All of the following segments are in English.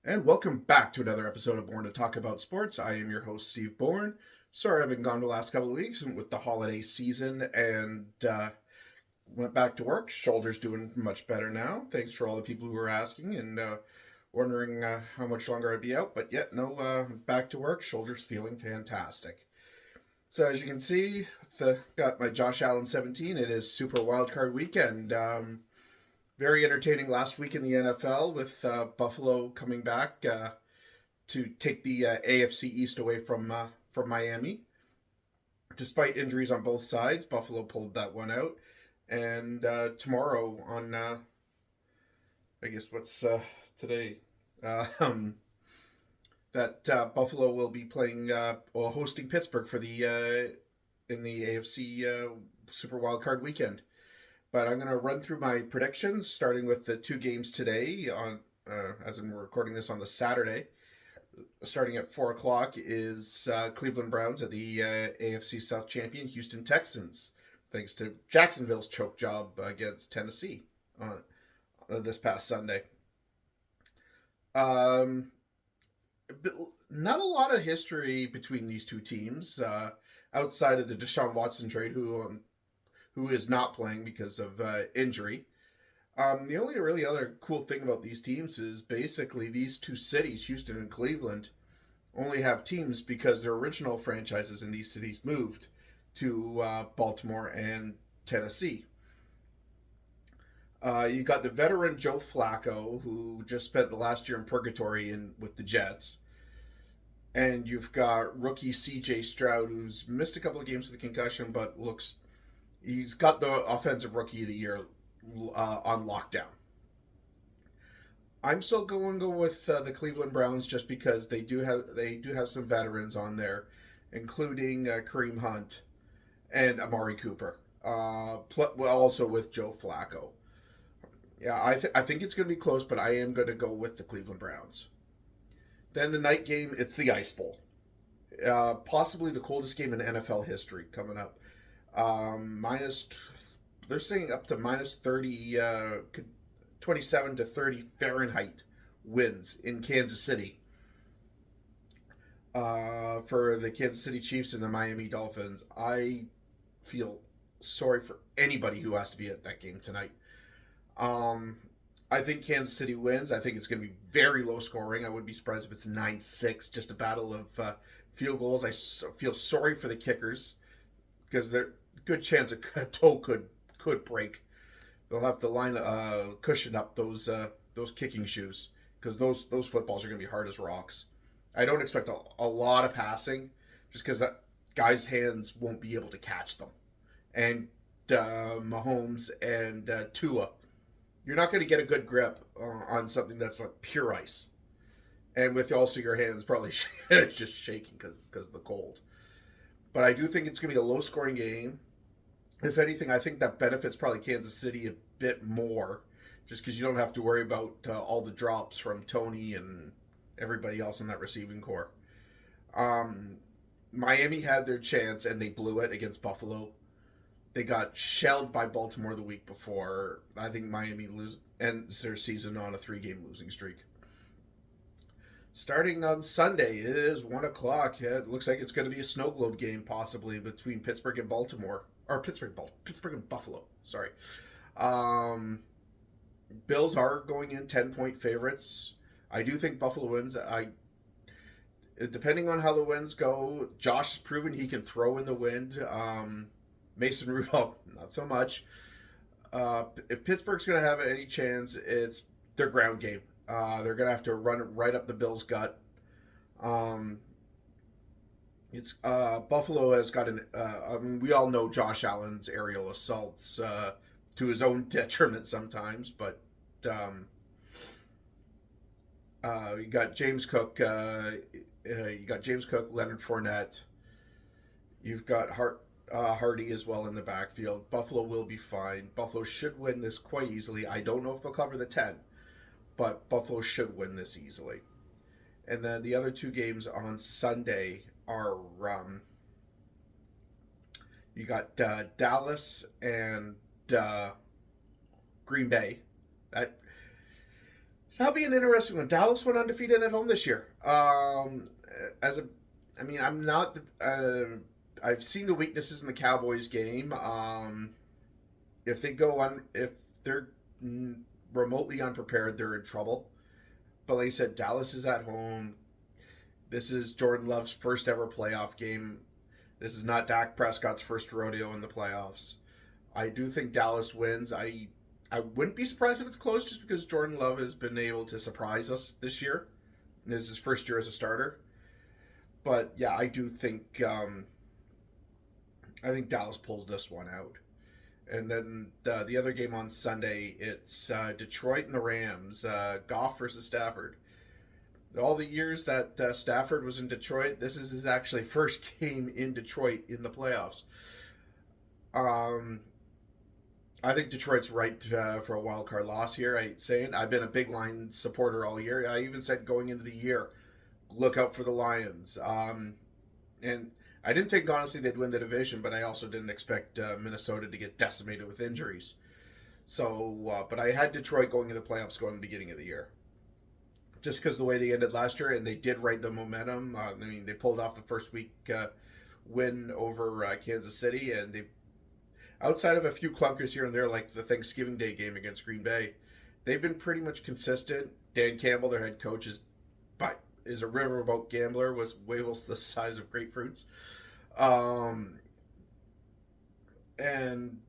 And welcome back to another episode of Born to Talk About Sports. I am your host, Steve Bourne. Sorry I've been gone the last couple of weeks with the holiday season and went back to work. Shoulder's doing much better now. Thanks for all the people who were asking and wondering how much longer I'd be out. But yet, no, back to work. Shoulder's feeling fantastic. So as you can see, got my Josh Allen 17. It is Super Wildcard Weekend. Very entertaining last week in the NFL with Buffalo coming back to take the AFC East away from Miami. Despite injuries on both sides, Buffalo pulled that one out. And tomorrow on, I guess what's today, uh, um, that Buffalo will be playing or hosting Pittsburgh for the in the AFC Super Wildcard Weekend. But I'm going to run through my predictions, starting with the two games today. As in we're recording this on the Saturday, starting at 4 o'clock is Cleveland Browns at the AFC South champion Houston Texans, thanks to Jacksonville's choke job against Tennessee this past Sunday. Um, Not a lot of history between these two teams outside of the Deshaun Watson trade, who is not playing because of injury. The only really other cool thing about these teams is basically these two cities, Houston and Cleveland, only have teams because their original franchises in these cities moved to Baltimore and Tennessee. You got the veteran Joe Flacco, who just spent the last year in purgatory with the Jets. And you've got rookie CJ Stroud, who's missed a couple of games with a concussion, but he's got the offensive rookie of the year on lockdown. I'm still going to go with the Cleveland Browns just because they do have some veterans on there, including Kareem Hunt and Amari Cooper. Also with Joe Flacco. Yeah, I think it's going to be close, but I am going to go with the Cleveland Browns. Then the night game, it's the Ice Bowl. Possibly the coldest game in NFL history coming up. Minus, they're saying up to minus 30, 27 to 30 Fahrenheit winds in Kansas City for the Kansas City Chiefs and the Miami Dolphins. I feel sorry for anybody who has to be at that game tonight. Um, I think Kansas City wins. I think it's going to be very low scoring. I wouldn't be surprised if it's 9-6, just a battle of field goals. Feel sorry for the kickers because there's a good chance a toe could break. They'll have to cushion up those kicking shoes because those footballs are going to be hard as rocks. I don't expect a lot of passing just because that guy's hands won't be able to catch them. And Mahomes and Tua, you're not going to get a good grip on something that's like pure ice. And with also your hands probably just shaking because of the cold. But I do think it's going to be a low scoring game. If anything, I think that benefits probably Kansas City a bit more, just because you don't have to worry about all the drops from Tony and everybody else in that receiving core. Um, Miami had their chance and they blew it against Buffalo. They got shelled by Baltimore the week before. I think Miami ends their season on a 3-game losing streak. Starting on Sunday, it is 1 o'clock. It looks like it's going to be a snow globe game, possibly between Pittsburgh and Baltimore, or Pittsburgh and Buffalo. Sorry. Um, Bills are going in 10-point favorites. I do think Buffalo wins. Depending on how the winds go, Josh has proven he can throw in the wind. Mason Rudolph, not so much. If Pittsburgh's going to have any chance, it's their ground game. They're going to have to run it right up the Bills' gut. Um, it's Buffalo has got an. I mean, we all know Josh Allen's aerial assaults to his own detriment sometimes, but um, you got James Cook. You got James Cook, Leonard Fournette. You've got Hardy as well in the backfield. Buffalo will be fine. Buffalo should win this quite easily. I don't know if they'll cover the 10, but Buffalo should win this easily. And then the other two games on Sunday are you got Dallas and Green Bay. That That'll be an interesting one. Dallas went undefeated at home this year. As a, I mean, I'm not. I've seen the weaknesses in the Cowboys game. If they go on, if they're remotely unprepared, they're in trouble. But like I said, Dallas is at home. This is Jordan Love's first ever playoff game. This is not Dak Prescott's first rodeo in the playoffs. I do think Dallas wins. I wouldn't be surprised if it's close just because Jordan Love has been able to surprise us this year. This is his first year as a starter. But yeah, I think Dallas pulls this one out. And then the other game on Sunday, it's Detroit and the Rams, Goff versus Stafford. All the years that Stafford was in Detroit, this is his actually first game in Detroit in the playoffs. Um, I think Detroit's right for a wild card loss here. I hate saying I've been a big Lions supporter all year. I even said going into the year, look out for the Lions. And I didn't think honestly they'd win the division, but I also didn't expect Minnesota to get decimated with injuries. So, but I had Detroit going into the playoffs going in the beginning of the year, just because the way they ended last year, and they did ride the momentum. I mean, they pulled off the first week win over Kansas City, and they, outside of a few clunkers here and there, like the Thanksgiving Day game against Green Bay, they've been pretty much consistent. Dan Campbell, their head coach, is a riverboat gambler with whales the size of grapefruits. Um, and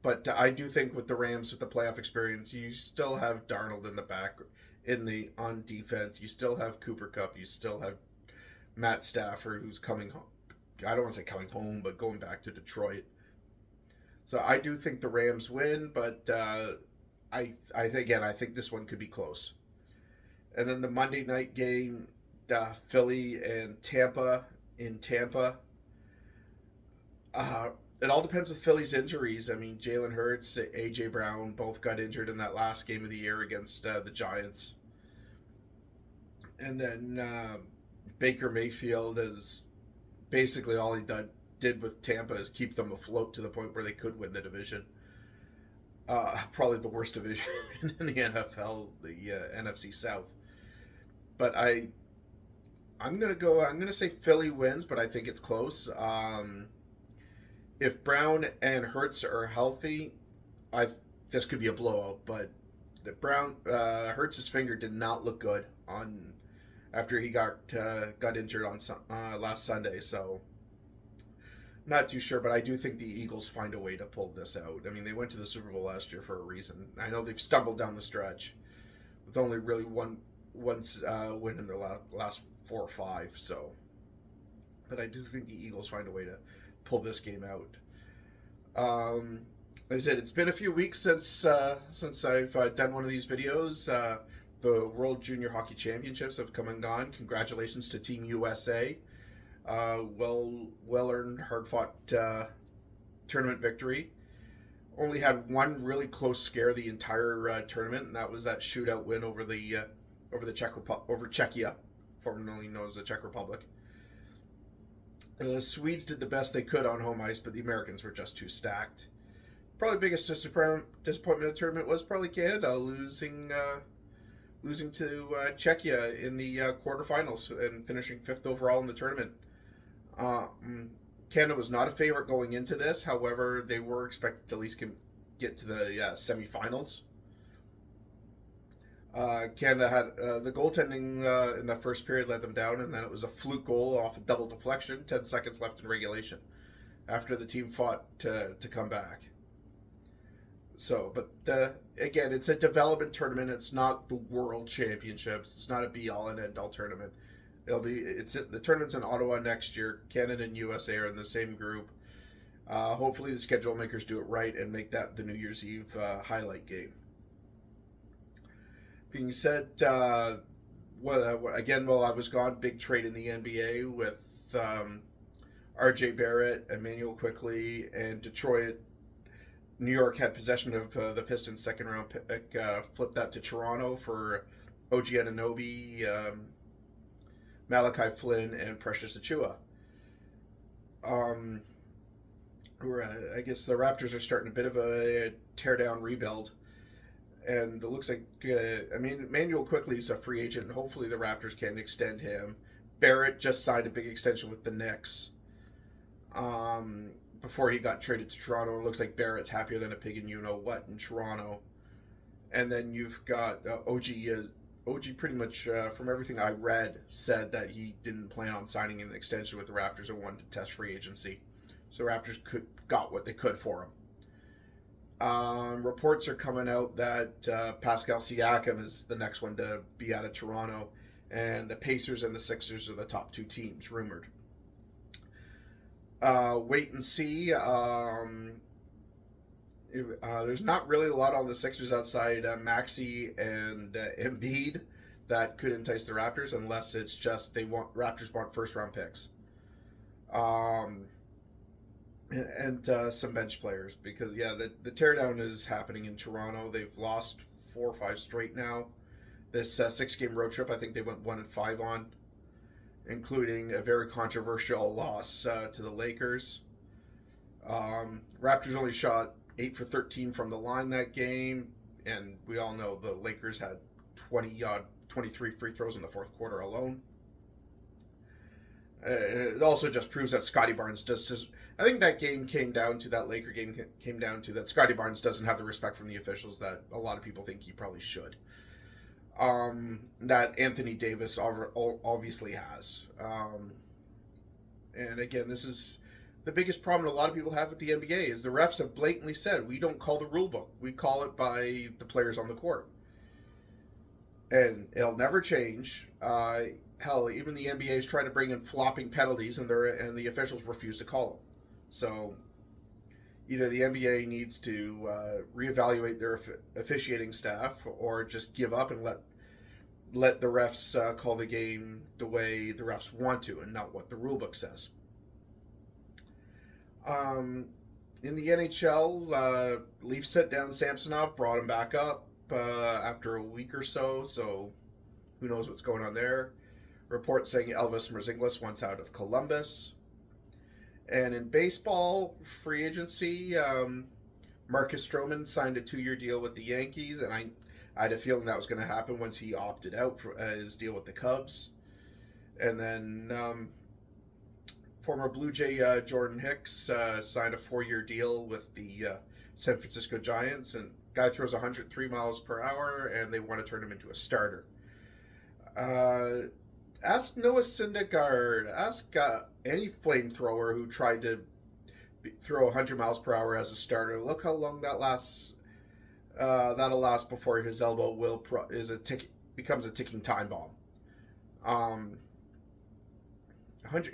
but I do think with the Rams with the playoff experience, you still have Darnold in the back in the on defense. You still have Cooper Kupp. You still have Matt Stafford, who's coming home. I don't want to say coming home, but going back to Detroit. So I do think the Rams win, but I think this one could be close. And then the Monday night game, Philly and Tampa in Tampa. It all depends with Philly's injuries. I mean, Jalen Hurts, AJ Brown both got injured in that last game of the year against the Giants, and then Baker Mayfield is basically all did with Tampa is keep them afloat to the point where they could win the division. Probably the worst division in the NFL, the NFC South. But I'm gonna say Philly wins, but I think it's close. If Brown and Hurts are healthy, I this could be a blowout. But the Hurts' finger did not look good on after he got injured on last Sunday. So not too sure, but I do think the Eagles find a way to pull this out. I mean, they went to the Super Bowl last year for a reason. I know they've stumbled down the stretch with only really one win in their last 4 or 5. So, but I do think the Eagles find a way to pull this game out. Like I said, it's been a few weeks since I've done one of these videos. The World Junior Hockey Championships have come and gone. Congratulations to Team USA. Well earned, hard fought tournament victory. Only had one really close scare the entire tournament, and that was that shootout win over Czechia, formerly known as the Czech Republic. The Swedes did the best they could on home ice, but the Americans were just too stacked. Probably biggest disappointment of the tournament was probably Canada losing to Czechia in the quarterfinals and finishing 5th overall in the tournament. Canada was not a favorite going into this. However, they were expected to at least get to the semifinals. Canada had the goaltending in the first period let them down, and then it was a fluke goal off a double deflection, 10 seconds left in regulation, after the team fought to come back. So, but again, it's a development tournament. It's not the World Championships. It's not a be-all and end-all tournament. The tournament's in Ottawa next year. Canada and USA are in the same group. Hopefully, the schedule makers do it right and make that the New Year's Eve highlight game. Being said, again, while I was gone, big trade in the NBA with R.J. Barrett, Emmanuel Quickley, and Detroit. New York had possession of the Pistons' second-round pick, flipped that to Toronto for OG Anunoby, Malachi Flynn, and Precious Achiuwa. I guess the Raptors are starting a bit of a tear-down rebuild. And it looks like, Manuel quickly is a free agent, and hopefully the Raptors can extend him. Barrett just signed a big extension with the Knicks um, before he got traded to Toronto. It looks like Barrett's happier than a pig in you know what in Toronto. And then you've got OG. OG pretty much, from everything I read, said that he didn't plan on signing an extension with the Raptors and wanted to test free agency. So Raptors got what they could for him. Reports are coming out that Pascal Siakam is the next one to be out of Toronto, and the Pacers and the Sixers are the top two teams rumored. Wait and see. There's not really a lot on the Sixers outside Maxey and Embiid that could entice the Raptors, unless it's just Raptors want first round picks. And some bench players, because the teardown is happening in Toronto. They've lost 4 or 5 straight now. This 6-game road trip, I think they went 1-5 on, including a very controversial loss to the Lakers. Raptors only shot 8 for 13 from the line that game, and we all know the Lakers had 23 free throws in the fourth quarter alone. It also just proves that Scotty Barnes just. I think that Laker game came down to that Scotty Barnes doesn't have the respect from the officials that a lot of people think he probably should. That Anthony Davis obviously has. And again, this is the biggest problem a lot of people have with the NBA is the refs have blatantly said, we don't call the rule book. We call it by the players on the court. And it'll never change. Hell, even the NBA's tried to bring in flopping penalties, and the officials refuse to call them. So either the NBA needs to reevaluate their officiating staff, or just give up and let the refs call the game the way the refs want to, and not what the rule book says. In the NHL, Leafs set down Samsonov, brought him back up after a week or so. So who knows what's going on there? Reports saying Elvis Merzinglis wants out of Columbus. And in baseball, free agency, Marcus Stroman signed a 2-year deal with the Yankees, and I had a feeling that was going to happen once he opted out for his deal with the Cubs. And then former Blue Jay Jordan Hicks signed a 4-year deal with the San Francisco Giants, and guy throws 103 miles per hour, and they want to turn him into a starter. Ask Noah Syndergaard. Ask any flamethrower who tried to throw 100 miles per hour as a starter. Look how long that lasts. That'll last before his elbow becomes a ticking time bomb. 100.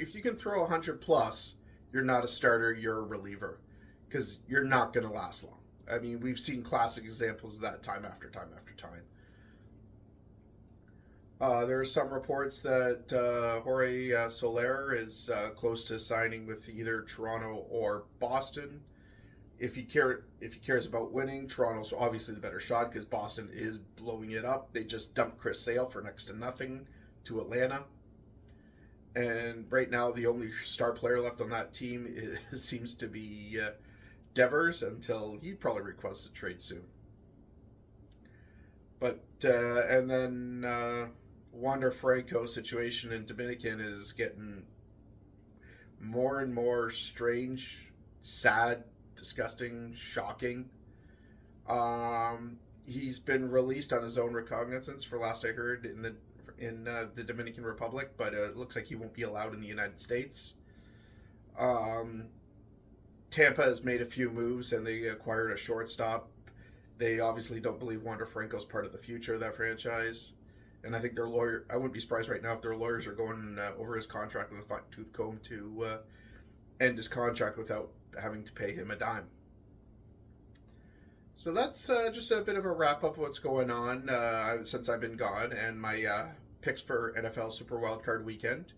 If you can throw 100 plus, you're not a starter. You're a reliever, because you're not going to last long. I mean, we've seen classic examples of that time after time after time. There are some reports that Jorge Soler is close to signing with either Toronto or Boston. If he cares about winning, Toronto's obviously the better shot, because Boston is blowing it up. They just dumped Chris Sale for next to nothing to Atlanta. And right now, the only star player left on that team seems to be Devers, until he probably requests a trade soon. But and then Wander Franco situation in Dominican is getting more and more strange, sad, disgusting, shocking. He's been released on his own recognizance, for last I heard, in the Dominican Republic, but it looks like he won't be allowed in the United States. Tampa has made a few moves, and they acquired a shortstop. They obviously don't believe Wander Franco's part of the future of that franchise. And I think I wouldn't be surprised right now if their lawyers are going over his contract with a fine-tooth comb to end his contract without having to pay him a dime. So that's just a bit of a wrap-up of what's going on since I've been gone, and my picks for NFL Super Wildcard Weekend.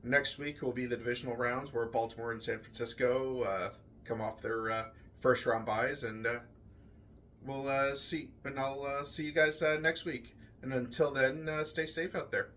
Next week will be the divisional rounds, where Baltimore and San Francisco come off their first-round byes, and we'll see. And I'll see you guys next week. And until then, stay safe out there.